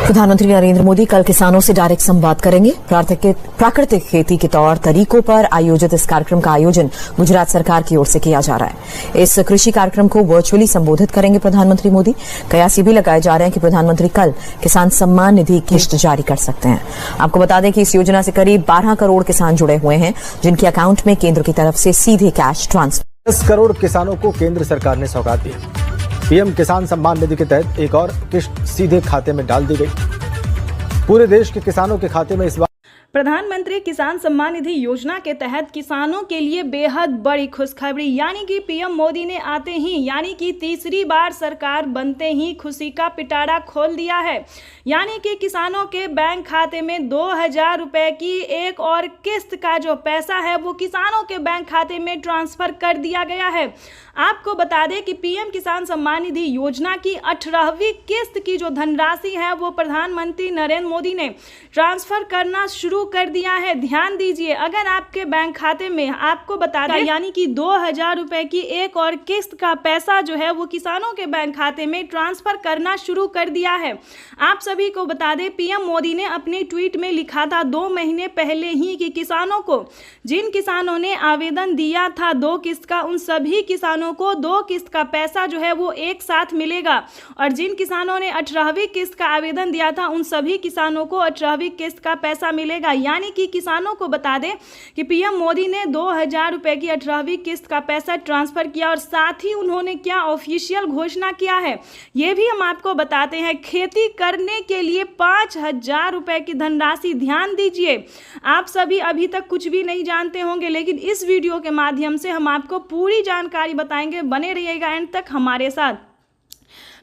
प्रधानमंत्री नरेंद्र मोदी कल किसानों से डायरेक्ट संवाद करेंगे। प्राकृतिक खेती के तौर तरीकों पर आयोजित इस कार्यक्रम का आयोजन गुजरात सरकार की ओर से किया जा रहा है। इस कृषि कार्यक्रम को वर्चुअली संबोधित करेंगे प्रधानमंत्री मोदी। कयास ये भी लगाए जा रहे हैं कि प्रधानमंत्री कल किसान सम्मान निधि किस्त जारी कर सकते हैं। आपको बता दें कि इस योजना से करीब 12 करोड़ किसान जुड़े हुए हैं, जिनके अकाउंट में केंद्र की तरफ से सीधे कैश ट्रांसफर। 10 करोड़ किसानों को केंद्र सरकार ने सौगात दी। पीएम किसान सम्मान निधि के तहत एक और किस्त सीधे खाते में डाल दी गई। पूरे देश के किसानों के खाते में इस बार प्रधानमंत्री किसान सम्मान निधि योजना के तहत किसानों के लिए बेहद बड़ी खुशखबरी, यानी कि पीएम मोदी ने आते ही, यानी कि तीसरी बार सरकार बनते ही खुशी का पिटारा खोल दिया है। यानी कि किसानों के बैंक खाते में 2000 रुपए की एक और किस्त का जो पैसा है वो किसानों के बैंक खाते में ट्रांसफर कर दिया गया है। आपको बता दें कि पीएम किसान सम्मान निधि योजना की 18वीं किस्त की जो धनराशि है वो प्रधानमंत्री नरेंद्र मोदी ने ट्रांसफर करना शुरू कर दिया है। ध्यान दीजिए, अगर आपके बैंक खाते में, आपको बता दें, यानी कि 2000 रुपए की एक और किस्त का पैसा जो है वो किसानों के बैंक खाते में ट्रांसफर करना शुरू कर दिया है। आप सभी को बता दें, पीएम मोदी ने अपने ट्वीट में लिखा था 2 महीने पहले ही कि किसानों को, जिन किसानों ने आवेदन दिया था 2 किस्त का, उन सभी किसानों को 2 किस्त का पैसा जो है वो एक साथ मिलेगा। और जिन किसानों ने 18वीं किस्त का आवेदन दिया था उन सभी किसानों को 18वीं किस्त का पैसा मिलेगा। यानी कि किसानों को बता दें कि पीएम मोदी ने 2000 रुपए की 18वीं किस्त का पैसा ट्रांसफर किया और साथ ही उन्होंने क्या ऑफिशियल घोषणा किया है ये भी हम आपको बताते हैं। खेती करने के लिए 5000 रुपए की धनराशि। ध्यान दीजिए, आप सभी अभी तक कुछ भी नहीं जानते होंगे, लेकिन इस वीडियो के माध्यम से हम आपको पूरी जानकारी बताएंगे। बने रहिएगा एंड तक हमारे साथ।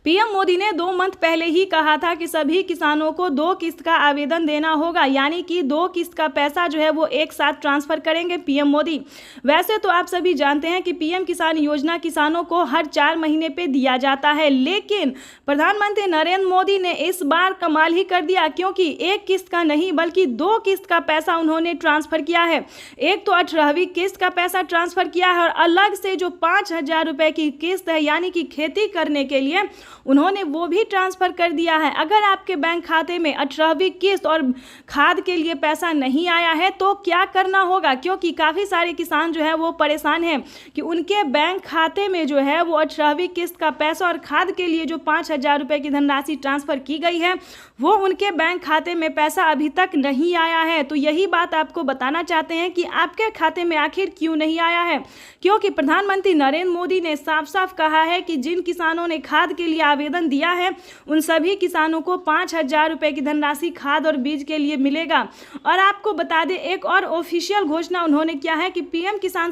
पीएम मोदी ने 2 मंथ पहले ही कहा था कि सभी किसानों को 2 किस्त का आवेदन देना होगा, यानी कि 2 किस्त का पैसा जो है वो एक साथ ट्रांसफर करेंगे पीएम मोदी। वैसे तो आप सभी जानते हैं कि पीएम किसान योजना किसानों को हर 4 महीने पे दिया जाता है, लेकिन प्रधानमंत्री नरेंद्र मोदी ने इस बार कमाल ही कर दिया, क्योंकि एक किस्त का नहीं बल्कि 2 किस्त का पैसा उन्होंने ट्रांसफर किया है। एक तो 18वीं किस्त का पैसा ट्रांसफर किया है और अलग से जो 5000 रुपए की किस्त है, यानी कि खेती करने के लिए, उन्होंने वो भी ट्रांसफर कर दिया है। अगर आपके बैंक खाते में 18वीं किस्त और खाद के लिए पैसा नहीं आया है तो क्या करना होगा, क्योंकि काफ़ी सारे किसान जो है वो परेशान हैं कि उनके बैंक खाते में जो है वो 18वीं किस्त का पैसा और खाद के लिए जो 5000 रुपए की धनराशि ट्रांसफ़र की गई है वो उनके बैंक खाते में पैसा अभी तक नहीं आया है। तो यही बात आपको बताना चाहते हैं कि आपके खाते में आखिर क्यों नहीं आया है, क्योंकि प्रधानमंत्री नरेंद्र मोदी ने साफ साफ कहा है कि जिन किसानों ने खाद के लिए आवेदन दिया है उन सभी किसानों को 5000 रुपए की धनराशि खाद और बीज के लिए मिलेगा। और आपको बता दें, एक और ऑफिशियल घोषणा उन्होंने किया है कि पीएम किसान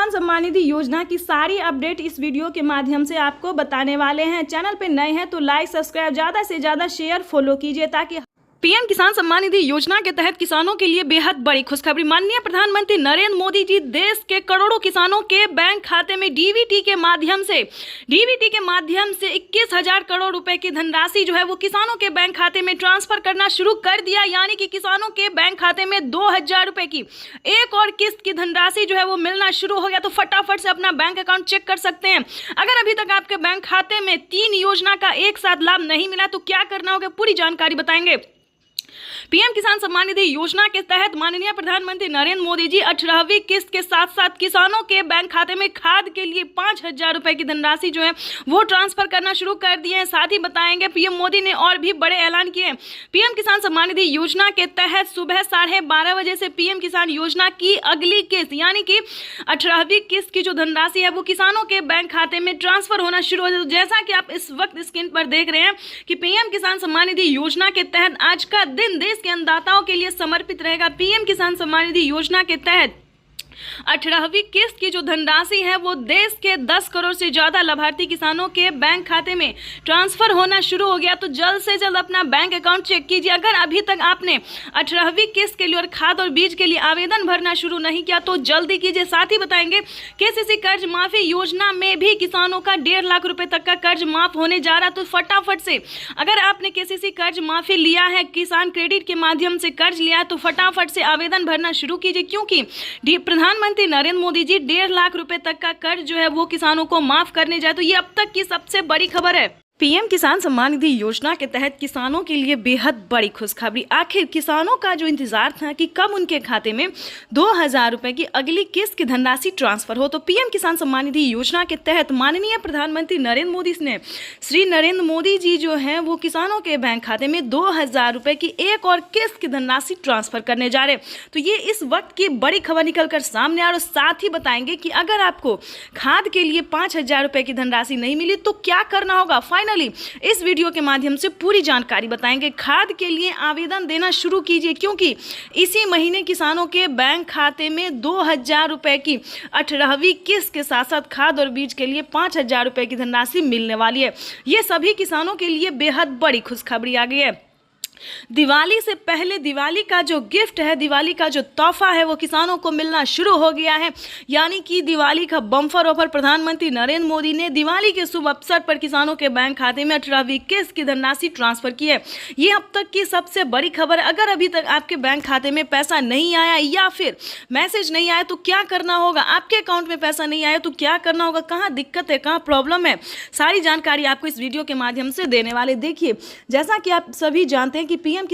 सम्मान निधि योजना की सारी अपडेट इस वीडियो के माध्यम से आपको बताने वाले हैं। चैनल पे नए हैं तो लाइक, सब्सक्राइब, ज़्यादा से ज़्यादा शेयर, फॉलो कीजिए ताकि पीएम किसान सम्मान निधि योजना के तहत किसानों के लिए बेहद बड़ी खुशखबरी। माननीय प्रधानमंत्री नरेंद्र मोदी जी देश के करोड़ों किसानों के बैंक खाते में डीबीटी के माध्यम से 21,000 करोड़ रुपए की धनराशि जो है वो किसानों के बैंक खाते में ट्रांसफर करना शुरू कर दिया। यानी कि किसानों के बैंक खाते में 2000 रुपए की एक और किस्त की धनराशि जो है वो मिलना शुरू हो गया। तो फटाफट से अपना बैंक अकाउंट चेक कर सकते हैं। अगर अभी तक आपके बैंक खाते में 3 योजना का एक साथ लाभ नहीं मिला तो क्या करना होगा, पूरी जानकारी बताएंगे। पीएम किसान सम्मान निधि योजना के तहत माननीय प्रधानमंत्री नरेंद्र मोदी जी 18वीं किस्त के साथ साथ किसानों के बैंक खाते में खाद के लिए 5000 रुपए की धनराशि जो है वो ट्रांसफर करना शुरू कर दिए हैं। साथ ही बताएंगे पीएम मोदी ने और भी बड़े ऐलान किए। पीएम किसान सम्मान निधि योजना के तहत सुबह 12:30 बजे से पीएम किसान योजना की अगली किस्त, यानी कि 18वीं किस्त की जो धनराशि है वो किसानों के बैंक खाते में ट्रांसफर होना शुरू हो जाए। जैसा कि आप इस वक्त स्क्रीन पर देख रहे हैं कि पीएम किसान सम्मान निधि योजना के तहत आज का दिन देश के अन्नदाताओं के लिए समर्पित रहेगा। पीएम किसान सम्मान निधि योजना के तहत 18वीं किस्त की जो धनराशि है वो देश के 10 करोड़ से ज़्यादा लाभार्थी किसानों के बैंक खाते में ट्रांसफ़र होना शुरू हो गया। तो जल्द से जल्द अपना बैंक अकाउंट चेक कीजिए। अगर अभी तक आपने 18वीं किस्त के लिए और खाद और बीज के लिए आवेदन भरना शुरू नहीं किया तो जल्दी कीजिए। साथ ही बताएंगे केसीसी कर्ज माफ़ी योजना में भी किसानों का 1.5 लाख रुपए तक का कर्ज माफ़ होने जा रहा। तो फटाफट से, अगर आपने केसीसी कर्ज माफ़ी लिया है, किसान क्रेडिट के माध्यम से कर्ज लिया है, तो फटाफट से आवेदन भरना शुरू कीजिए, क्योंकि प्रधानमंत्री नरेंद्र मोदी जी 1.5 लाख रुपए तक का कर्ज जो है वो किसानों को माफ करने जाए। तो ये अब तक की सबसे बड़ी खबर है। पीएम किसान सम्मान निधि योजना के तहत किसानों के लिए बेहद बड़ी खुशखबरी। आखिर किसानों का जो इंतजार था कि कब उनके खाते में 2000 रुपए की अगली किस्त की धनराशि ट्रांसफर हो, तो पीएम किसान सम्मान निधि योजना के तहत माननीय प्रधानमंत्री नरेंद्र मोदी जी जो हैं वो किसानों के बैंक खाते में 2000 रुपए की एक और किस्त की धनराशि ट्रांसफर करने जा रहे हैं। तो ये इस वक्त की बड़ी खबर निकल कर सामने आ रही है। साथ ही बताएंगे कि अगर आपको खाद के लिए 5000 रुपए की धनराशि नहीं मिली तो क्या करना होगा। इस वीडियो के माध्यम से पूरी जानकारी बताएंगे। खाद के लिए आवेदन देना शुरू कीजिए क्योंकि इसी महीने किसानों के बैंक खाते में 2000 रुपए की 18वीं किस्त के साथ साथ खाद और बीज के लिए 5000 रुपए की धनराशि मिलने वाली है। ये सभी किसानों के लिए बेहद बड़ी खुशखबरी आ गई है। दिवाली से पहले दिवाली का जो गिफ्ट है, दिवाली का जो तोहफा है वो किसानों को मिलना शुरू हो गया है। यानी कि दिवाली का बम्पर ऑफर प्रधानमंत्री नरेंद्र मोदी ने दिवाली के शुभ अवसर पर किसानों के बैंक खाते में 18वीं किस्त की धनराशि ट्रांसफर की है। ये अब तक की सबसे बड़ी खबर। अगर अभी तक आपके बैंक खाते में पैसा नहीं आया या फिर मैसेज नहीं आया तो क्या करना होगा, आपके अकाउंट में पैसा नहीं आया तो क्या करना होगा, कहाँ दिक्कत है, कहाँ प्रॉब्लम है, सारी जानकारी आपको इस वीडियो के माध्यम से देने वाले। देखिए, जैसा कि आप सभी जानते हैं कि पीएम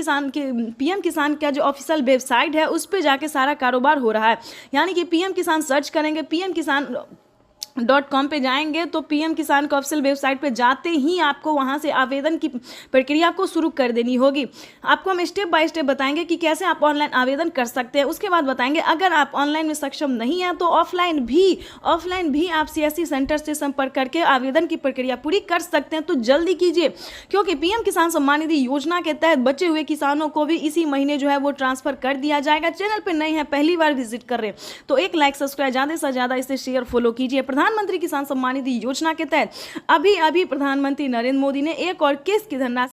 किसान का जो ऑफिशियल वेबसाइट है उस पे जाके सारा कारोबार हो रहा है। यानी कि पीएम किसान सर्च करेंगे, pmkisan.com पे जाएंगे तो पीएम किसान का ऑफिशियल वेबसाइट पे जाते ही आपको वहां से आवेदन की प्रक्रिया को शुरू कर देनी होगी। आपको हम स्टेप बाय स्टेप बताएंगे कि कैसे आप ऑनलाइन आवेदन कर सकते हैं। उसके बाद बताएंगे अगर आप ऑनलाइन में सक्षम नहीं हैं तो ऑफलाइन भी आप सीएससी सेंटर से संपर्क करके आवेदन की प्रक्रिया पूरी कर सकते हैं। तो जल्दी कीजिए क्योंकि पीएम किसान सम्मान निधि योजना के तहत बचे हुए किसानों को भी इसी महीने जो है वो ट्रांसफर कर दिया जाएगा। चैनल पर नए हैं, पहली बार विजिट कर रहे हैं तो एक लाइक सब्सक्राइब ज़्यादा से ज़्यादा इसे शेयर फॉलो कीजिए। प्रधानमंत्री किसान सम्मान निधि योजना के तहत अभी प्रधानमंत्री नरेंद्र मोदी ने एक और किस्त की धनराशि